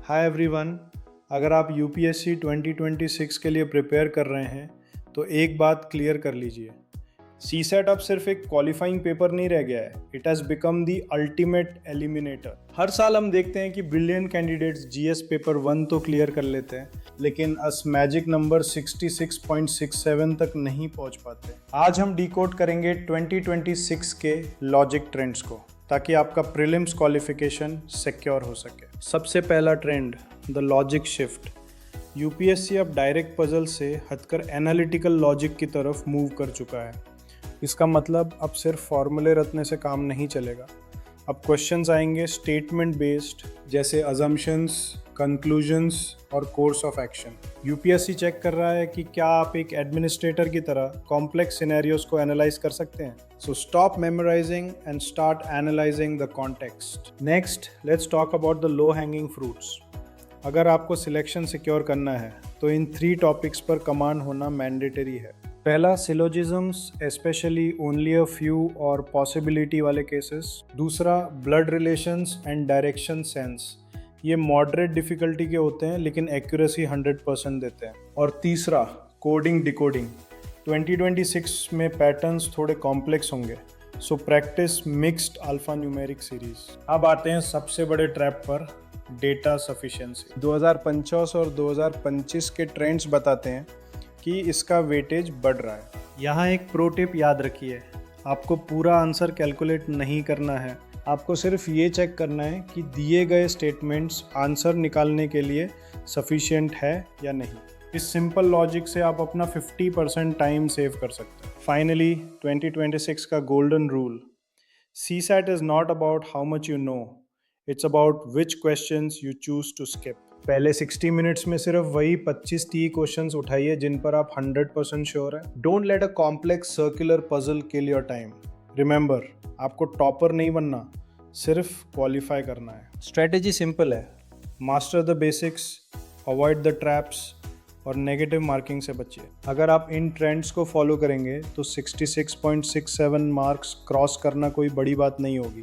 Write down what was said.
Hi everyone. अगर आप UPSC 2026 के लिए प्रिपेयर कर रहे हैं तो एक बात क्लियर कर लीजिए, सीसेट अब सिर्फ एक क्वालिफाइंग पेपर नहीं रह गया है, it has become the ultimate eliminator. हर साल हम देखते हैं कि ब्रिलियंट कैंडिडेट्स जीएस पेपर 1 तो क्लियर कर लेते हैं, लेकिन अस मैजिक नंबर 66.67 तक नहीं पहुंच पाते। आज हम डिकोड करेंगे 2026 के लॉजिक ट्रेंड्स को, ताकि आपका प्रीलिम्स क्वालिफिकेशन सिक्योर हो सके। सबसे पहला trend, the logic shift. UPSC अब डायरेक्ट पजल से हटकर एनालिटिकल लॉजिक की तरफ मूव कर चुका है। इसका मतलब अब सिर्फ फॉर्मूले रटने से काम नहीं चलेगा। अब क्वेश्चंस आएंगे स्टेटमेंट बेस्ड, जैसे अजम्पशंस, कंक्लूजन्स और course of action. UPSC check कर रहा है कि क्या आप एक एडमिनिस्ट्रेटर की तरह कॉम्प्लेक्स सिनेरियोज को एनालाइज कर सकते हैं। So stop memorising and start analysing the context. Next, let's talk about the low hanging fruits. अगर आपको सिलेक्शन सिक्योर करना है तो इन 3 टॉपिक्स पर कमांड होना मैंडेटरी है। पहला, syllogisms, specially only a few और पॉसिबिलिटी वाले केसेस। दूसरा, blood relations and direction sense. ये मॉडरेट डिफिकल्टी के होते हैं लेकिन एक्यूरेसी 100% देते हैं। और तीसरा, कोडिंग डिकोडिंग। 2026 में पैटर्न्स थोड़े कॉम्प्लेक्स होंगे, so practice mixed alpha numeric series. अब आते हैं सबसे बड़े ट्रैप पर, डेटा सफिशिएंसी। 2050 और 2025 के ट्रेंड्स बताते हैं कि इसका वेटेज बढ़ रहा है। यहाँ एक प्रो टिप याद रखिए, आपको पूरा आंसर कैलकुलेट नहीं करना है, आपको सिर्फ ये चेक करना है कि दिए गए स्टेटमेंट्स आंसर निकालने के लिए सफिशिएंट है या नहीं। इस सिंपल लॉजिक से आप अपना 50% टाइम सेव कर सकते हैं। फाइनली, 2026 का golden rule, CSAT is not about how much you know, it's about which questions you choose to skip. पहले 60 मिनट्स में सिर्फ वही 25-30 क्वेश्चंस उठाइए जिन पर आप 100% श्योर है। Don't let a complex circular puzzle kill your time. Remember, आपको topper नहीं बनना, सिर्फ क्वालिफाई करना है। स्ट्रेटेजी सिंपल है, master the basics, avoid the traps और नेगेटिव मार्किंग से बचिए। अगर आप इन ट्रेंड्स को फॉलो करेंगे तो 66.67 मार्क्स क्रॉस करना कोई बड़ी बात नहीं होगी।